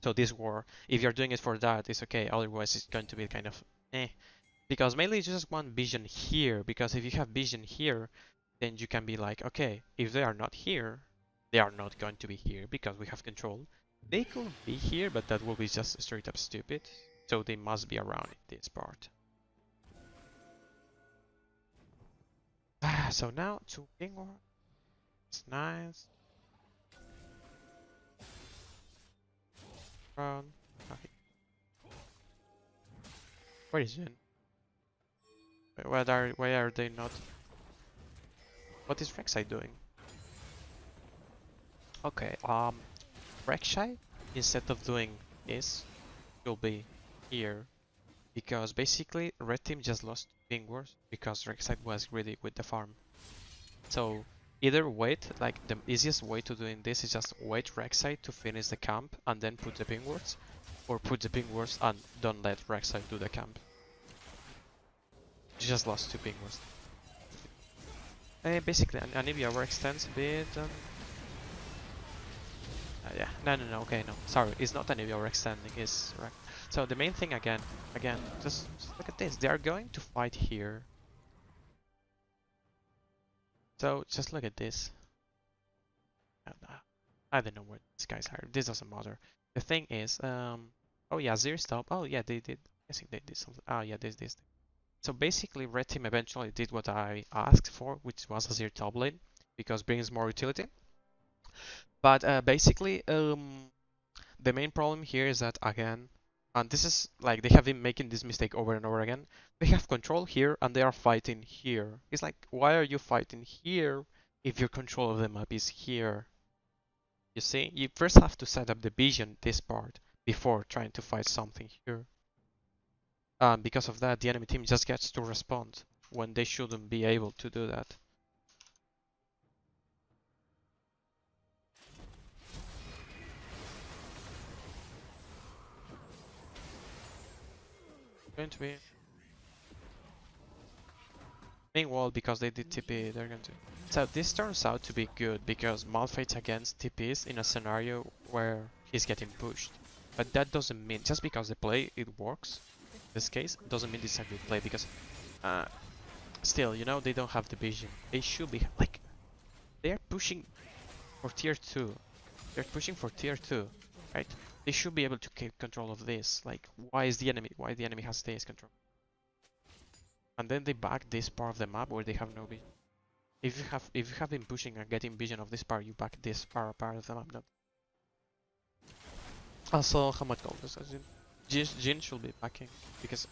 So this war, if you're doing it for that, it's okay. Otherwise, it's going to be kind of eh. Because mainly you just want vision here. Because if you have vision here, then you can be like, okay, if they are not here, they are not going to be here because we have control. They could be here, but that will be just straight up stupid. So they must be around this part. So now to King War. It's nice. Run. Okay. Where is Jin? Why are they not? What is Rek'Sai doing? Okay, Rek'Sai, instead of doing this, will be here. Because basically, red team just lost Ping Wars because Rek'Sai was greedy with the farm. So, either wait, like the easiest way to doing this is just wait Rek'Sai to finish the camp and then put the Ping Wars. Or put the Ping Wars and don't let Rek'Sai do the camp. You just lost 2 Ping Wars. Basically, Anivia overextends a bit. Yeah, no, okay, no, sorry, it's not Anivia overextending, it's right. So the main thing again, just look at this. They are going to fight here. So just look at this. I don't know where these guys are. This doesn't matter. The thing is, oh yeah, zero stop. Oh yeah, they did. I think they did something. Oh yeah, this. So basically, red team eventually did what I asked for, which was a zero top lane, because brings more utility. But basically, the main problem here is that again, and this is like they have been making this mistake over and over again. They have control here and they are fighting here. It's like, why are you fighting here if your control of the map is here? You see, you first have to set up the vision, this part, before trying to fight something here. Because of that, the enemy team just gets to respond when they shouldn't be able to do that. Going to be meanwhile, because they did TP, they're going to. So this turns out to be good because Malphite's against TPs in a scenario where he's getting pushed. But that doesn't mean, just because the play it works, in this case, doesn't mean it's a good play because still, you know, they don't have the vision. They should be, like, they're pushing for tier 2. They're pushing for tier 2, right? They should be able to keep control of this. Like, why the enemy has this control? And then they back this part of the map where they have no vision. If you have been pushing and getting vision of this part, you back this part of the map. Not. Also, how much gold does Jin should be backing because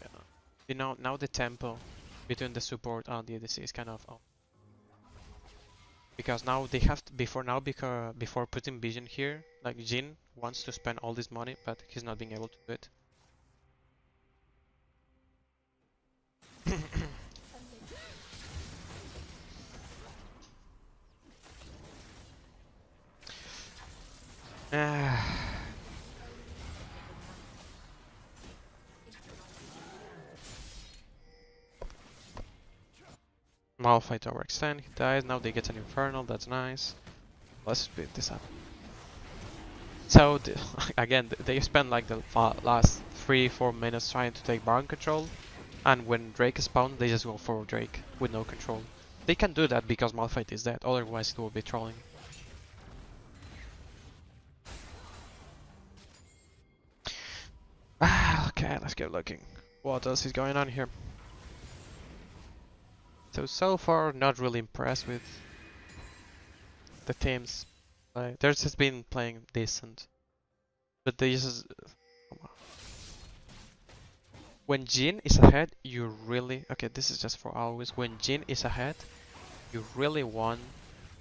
you know now the tempo between the support and the ADC is kind of off. Because now they have to, before putting vision here, like Jin wants to spend all this money, but he's not being able to do it. Malphite overextend, he dies, now they get an Infernal, that's nice. Let's speed this up. So, again, they spend like the last 3-4 minutes trying to take Baron control, and when Drake is spawned, they just go for Drake with no control. They can do that because Malphite is dead, otherwise it will be trolling. Okay, let's get looking. What else is going on here? So far, not really impressed with the teams. They've just been playing decent. But they just... When Jin is ahead, you really... Okay, this is just for always. When Jin is ahead, you really want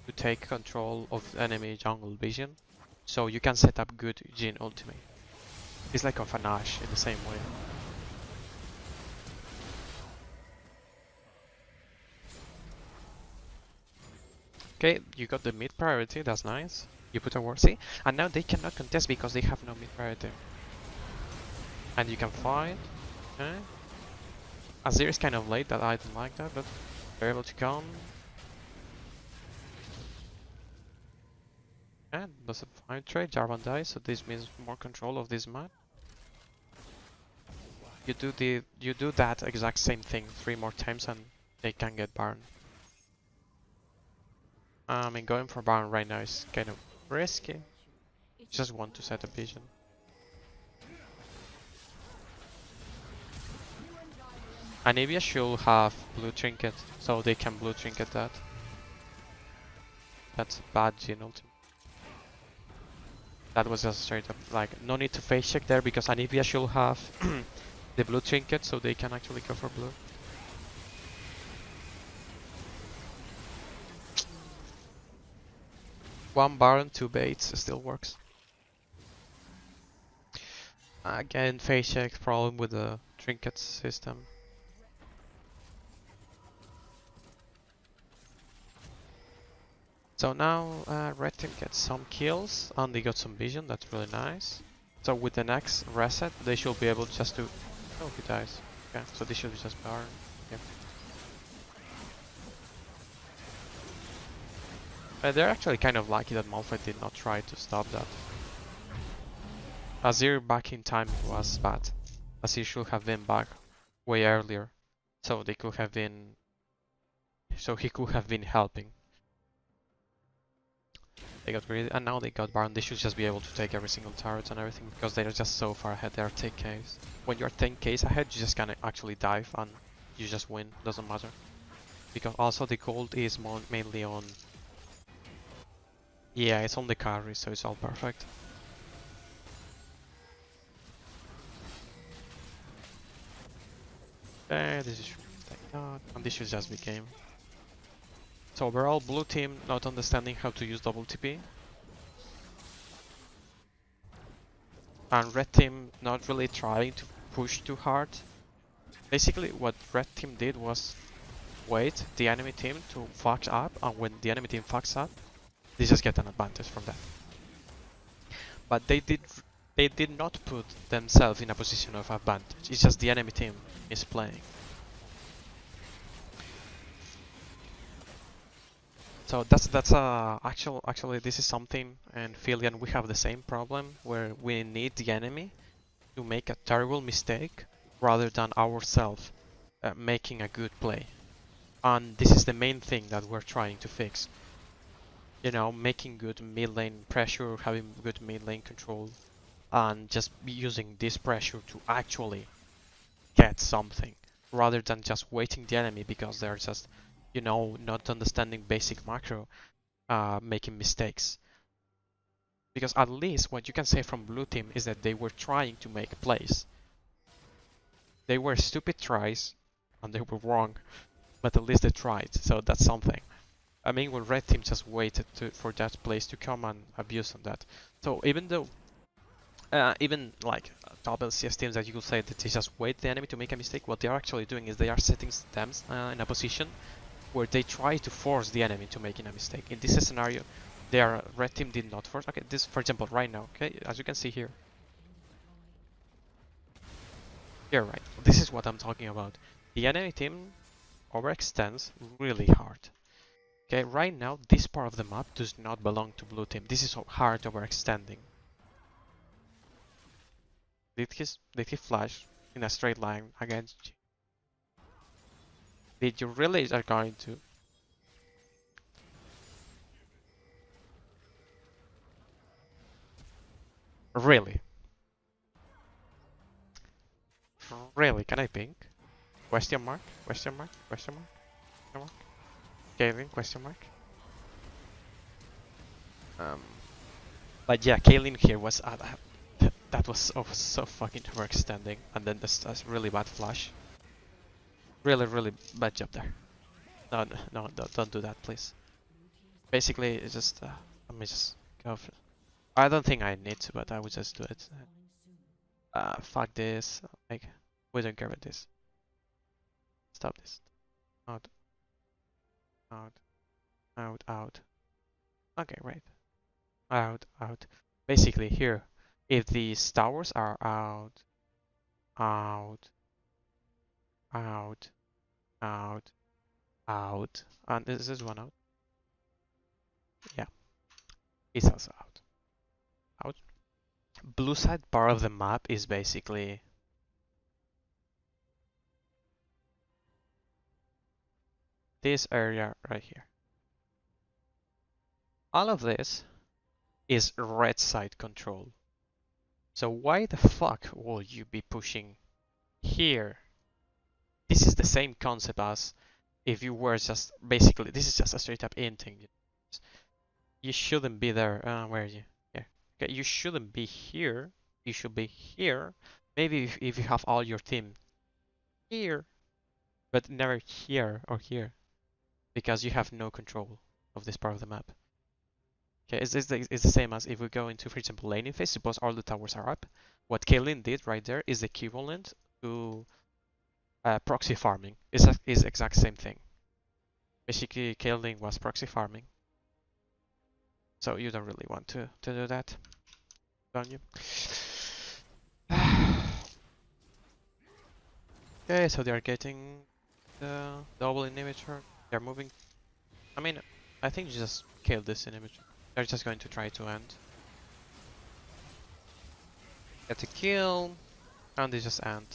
to take control of enemy jungle vision. So you can set up good Jin ultimate. It's like of an Ashe in the same way. Okay, you got the mid priority, that's nice. You put a ward, see? And now they cannot contest because they have no mid priority. And you can fight. Okay. Azir is kind of late, that I don't like that, but they're able to come. And that's a fine trade. Jarvan dies, so this means more control of this map. You do that exact same thing 3 more times and they can get Baron. I mean, going for Baron right now is kind of risky. Just want to set a vision. Anivia should have blue trinket, so they can blue trinket that. That's bad Jhin ultimate. That was just straight up, like, no need to face check there because Anivia should have the blue trinket, so they can actually go for blue. One Baron, 2 baits, still works. Again, face check problem with the trinket system. So now red team gets some kills and they got some vision, that's really nice. So with the next reset they should be able just to... Oh, he dies. Okay, so they should just burn. Yeah. They're actually kind of lucky that Malphite did not try to stop that. Azir back in time was bad. Azir should have been back way earlier. So they could have been... So he could have been helping. They got greedy, and now they got Baron. They should just be able to take every single turret and everything because they're just so far ahead. They are 10Ks. When you're 10Ks ahead, you just can actually dive and you just win. Doesn't matter. Because also the gold is mainly on... Yeah, it's on the carry, so it's all perfect. This is like that, and this should just be game. So overall, blue team not understanding how to use double TP. And red team not really trying to push too hard. Basically what red team did was wait the enemy team to fuck up, and when the enemy team fucks up, they just get an advantage from that. But they did not put themselves in a position of advantage. It's just the enemy team is playing. So that's actually this is something, and Philian, we have the same problem where we need the enemy to make a terrible mistake rather than ourselves making a good play. And this is the main thing that we're trying to fix. You know, making good mid lane pressure, having good mid lane control, and just using this pressure to actually get something rather than just waiting the enemy because they're just, you know, not understanding basic macro, making mistakes. Because at least what you can say from blue team is that they were trying to make plays. They were stupid tries and they were wrong, but at least they tried, so that's something. I mean, when red team just waited for that place to come and abuse on that. So even though even like top LCS teams that you could say that they just wait the enemy to make a mistake, what they are actually doing is they are setting them in a position where they try to force the enemy to making a mistake. In this scenario, their red team did not force. Okay, this for example right now. Okay, as you can see here. Here, right. This is what I'm talking about. The enemy team overextends really hard. Okay, right now this part of the map does not belong to blue team. This is hard overextending. Did he flash in a straight line against you? Did you really are going to? Really? Really? Can I ping? Question mark? Question mark? Question mark? Question mark? Kaylin? Question mark? But yeah, Kaylin here was that was so fucking overextending, and then this really bad flash. Really bad job there. No, don't do that, please. Basically, it's just let me just go. I don't think I need to, but I would just do it. Fuck this. Like, we don't care about this. Stop this. Out. Out. Out. Out. Okay, right. out. Basically here, if these towers are out, out, out, out, out, and is this one out? Yeah, it's also out. Out. Blue side part of the map is basically this area right here. All of this is red side control. So why the fuck will you be pushing here? This is the same concept as if you were just basically this is just a straight up inting. You shouldn't be there. Where are you? Here. Okay, you shouldn't be here. You should be here. Maybe if you have all your team here, but never here or here, because you have no control of this part of the map. Okay, it's the same as if we go into, for example, laning phase. Suppose all the towers are up. What Kaylin did right there is equivalent to proxy farming. Is exact same thing. Basically, Kaylin was proxy farming. So you don't really want to do that, don't you? Okay, so they are getting the double inhibitor. They're moving. I mean, I think you just kill this inhibitor. They're just going to try to end. Get a kill, and they just end.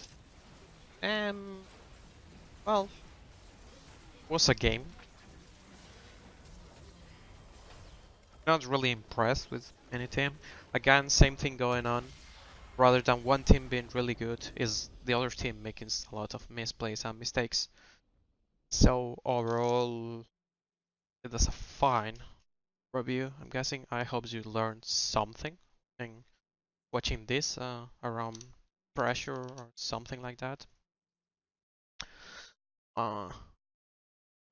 Well, was a game. Not really impressed with any team. Again, same thing going on. Rather than one team being really good, is the other team making a lot of misplays and mistakes. So overall, it was a fine review. I'm guessing. I hope you learned something and watching this around pressure or something like that. Uh,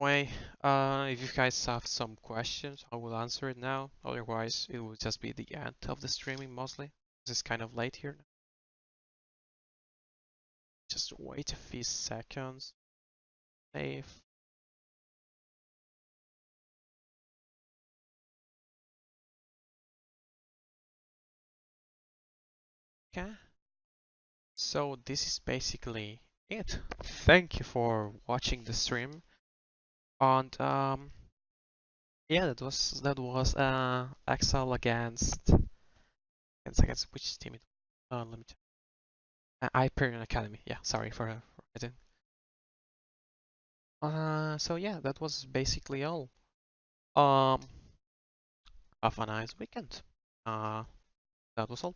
Anyway, if you guys have some questions, I will answer it now. Otherwise, it will just be the end of the streaming mostly. It's kind of late here. Just wait a few seconds. Save. Okay. So this is basically it. Thank you for watching the stream. And yeah, that was Axel against which team it let me check. Hyperion Academy. Yeah, sorry for it. So yeah, that was basically all. Um, have a nice weekend. That was all.